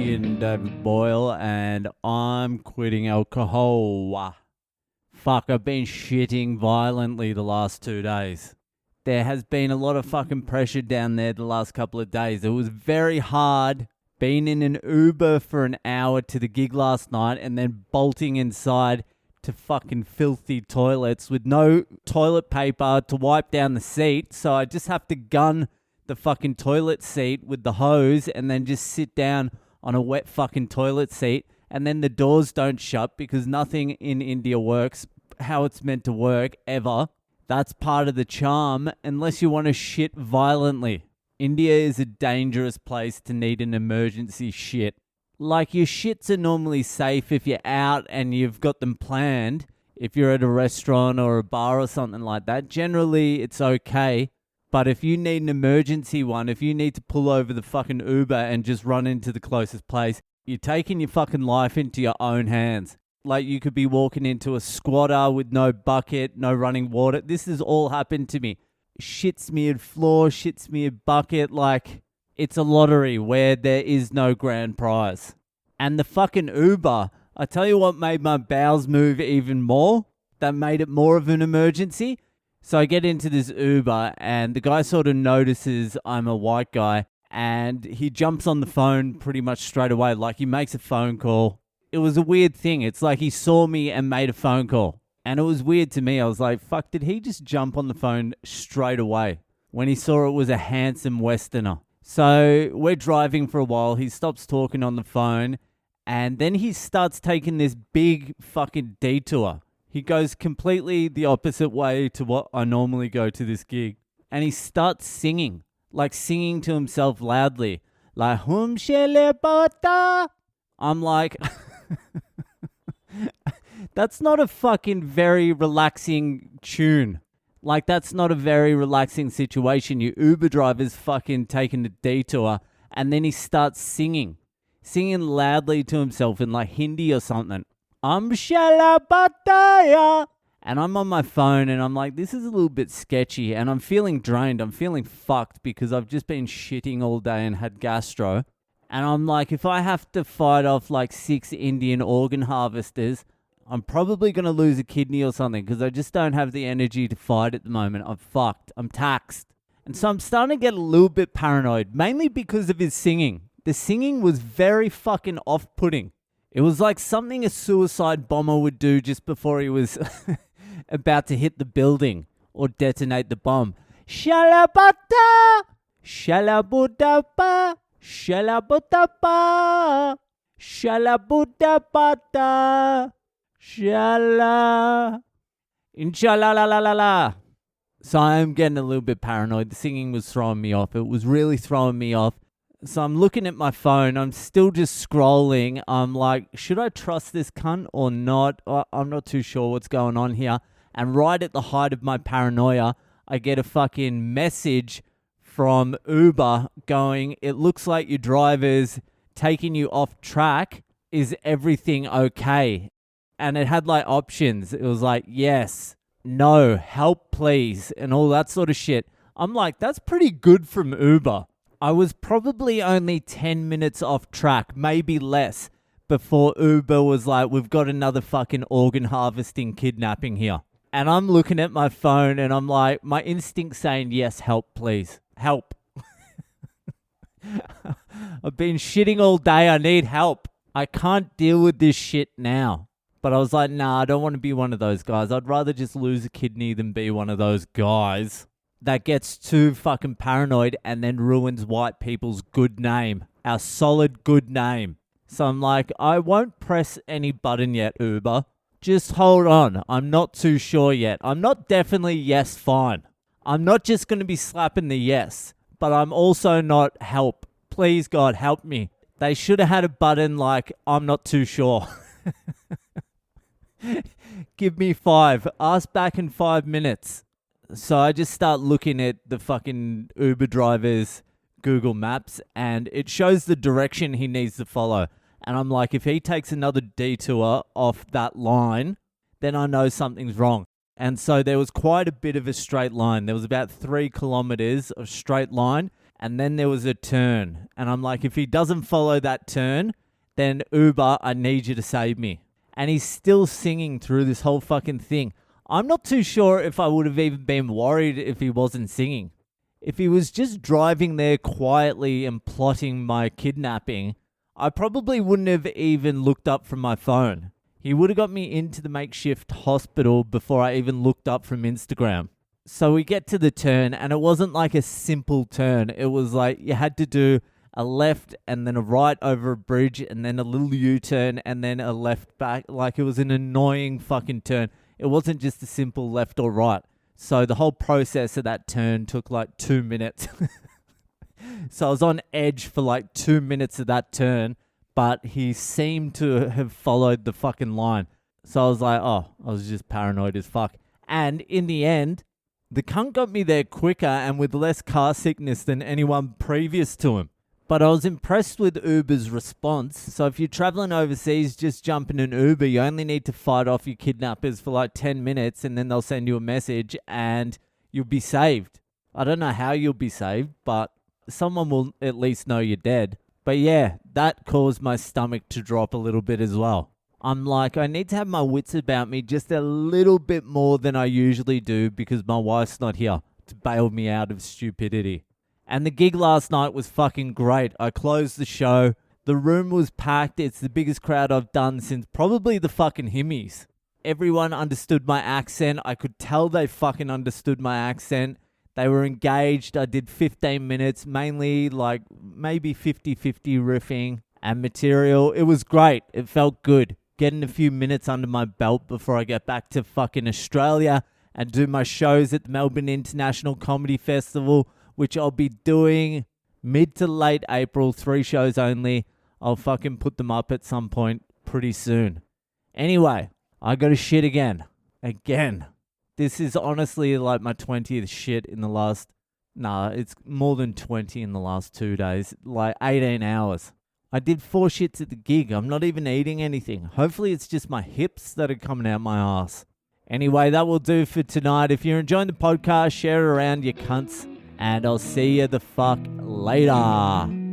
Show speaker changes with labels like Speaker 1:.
Speaker 1: comedian David Boyle, and I'm quitting alcohol. Fuck, I've been shitting violently the last 2 days. There has been a lot of fucking pressure down there the last couple of days. It was very hard being in an Uber for an hour to the gig last night and then bolting inside to fucking filthy toilets with no toilet paper to wipe down the seat. So I just have to gun the fucking toilet seat with the hose and then just sit down on a wet fucking toilet seat. And then the doors don't shut because nothing in India works how it's meant to work ever. That's part of the charm unless you want to shit violently. India is a dangerous place to need an emergency shit. Like, your shits are normally safe if you're out and you've got them planned. If you're at a restaurant or a bar or something like that, generally it's okay. But if you need an emergency one, if you need to pull over the fucking Uber and just run into the closest place, you're taking your fucking life into your own hands. Like, you could be walking into a squatter with no bucket, no running water. This has all happened to me. Shit smeared floor, shit smeared bucket. Like, it's a lottery where there is no grand prize. And the fucking Uber, I tell you what made my bowels move even more. That made it more of an emergency. So I get into this Uber and the guy sort of notices I'm a white guy and he jumps on the phone pretty much straight away. Like, he makes a phone call. It was a weird thing. It's like he saw me and made a phone call. And it was weird to me. I was like, fuck, did he just jump on the phone straight away when he saw it was a handsome Westerner? So we're driving for a while. He stops talking on the phone and then he starts taking this big fucking detour. He goes completely the opposite way to what I normally go to this gig. And he starts singing, like singing to himself loudly. Like, hum shele bata. I'm like, that's not a fucking very relaxing tune. Like, that's not a very relaxing situation. Your Uber driver's fucking taking a detour and then he starts singing loudly to himself in like Hindi or something. Shalabhataya. And I'm on my phone and I'm like, this is a little bit sketchy and I'm feeling drained. I'm feeling fucked because I've just been shitting all day and had gastro. And I'm like, if I have to fight off like 6 Indian organ harvesters, I'm probably going to lose a kidney or something because I just don't have the energy to fight at the moment. I'm fucked. I'm taxed. And so I'm starting to get a little bit paranoid, mainly because of his singing. The singing was very fucking off-putting. It was like something a suicide bomber would do just before he was about to hit the building or detonate the bomb. Shalabata, shalabudapa, shalabutapa, shalabudapata. Shala. Inshallah la la la la. So I'm getting a little bit paranoid. The singing was throwing me off. It was really throwing me off. So I'm looking at my phone. I'm still just scrolling. I'm like, should I trust this cunt or not? I'm not too sure what's going on here. And right at the height of my paranoia, I get a fucking message from Uber going, it looks like your driver's taking you off track. Is everything okay? And it had like options. It was like, yes, no, help please, and all that sort of shit. I'm like, that's pretty good from Uber. I was probably only 10 minutes off track, maybe less, before Uber was like, we've got another fucking organ harvesting kidnapping here. And I'm looking at my phone and I'm like, my instinct saying, yes, help please, help. I've been shitting all day. I need help. I can't deal with this shit now. But I was like, nah, I don't want to be one of those guys. I'd rather just lose a kidney than be one of those guys that gets too fucking paranoid and then ruins white people's good name. Our solid good name. So I'm like, I won't press any button yet, Uber. Just hold on. I'm not too sure yet. I'm not definitely yes, fine. I'm not just going to be slapping the yes. But I'm also not help. Please, God, help me. They should have had a button like, I'm not too sure. Give me 5. Ask back in 5 minutes. So I just start looking at the fucking Uber driver's Google Maps and it shows the direction he needs to follow. And I'm like, if he takes another detour off that line, then I know something's wrong. And so there was quite a bit of a straight line. There was about 3 kilometers of straight line. and then there was a turn. And I'm like, if he doesn't follow that turn, then Uber, I need you to save me. And he's still singing through this whole fucking thing. I'm not too sure if I would have even been worried if he wasn't singing. If he was just driving there quietly and plotting my kidnapping, I probably wouldn't have even looked up from my phone. He would have got me into the makeshift hospital before I even looked up from Instagram. So we get to the turn, and it wasn't like a simple turn. It was like you had to do a left and then a right over a bridge and then a little U-turn and then a left back. Like it was an annoying fucking turn. It wasn't just a simple left or right. So the whole process of that turn took like 2 minutes. So I was on edge for like 2 minutes of that turn, but he seemed to have followed the fucking line. So I was like, oh, I was just paranoid as fuck. And in the end, the cunt got me there quicker and with less car sickness than anyone previous to him. But I was impressed with Uber's response. So if you're traveling overseas, just jump in an Uber. You only need to fight off your kidnappers for like 10 minutes and then they'll send you a message and you'll be saved. I don't know how you'll be saved, but someone will at least know you're dead. But yeah, that caused my stomach to drop a little bit as well. I'm like, I need to have my wits about me just a little bit more than I usually do because my wife's not here to bail me out of stupidity. And the gig last night was fucking great. I closed the show. The room was packed. It's the biggest crowd I've done since probably the fucking Himmies. Everyone understood my accent. I could tell they fucking understood my accent. They were engaged. I did 15 minutes, mainly like maybe 50-50 riffing and material. It was great. It felt good. Getting a few minutes under my belt before I get back to fucking Australia and do my shows at the Melbourne International Comedy Festival, which I'll be doing mid to late April, 3 shows only. I'll fucking put them up at some point pretty soon. Anyway, I got to shit again. This is honestly like my 20th shit in the last... it's more than 20 in the last 2 days. Like 18 hours. I did 4 shits at the gig. I'm not even eating anything. Hopefully it's just my hips that are coming out my ass. Anyway, that will do for tonight. If you're enjoying the podcast, share it around, you cunts. And I'll see you the fuck later.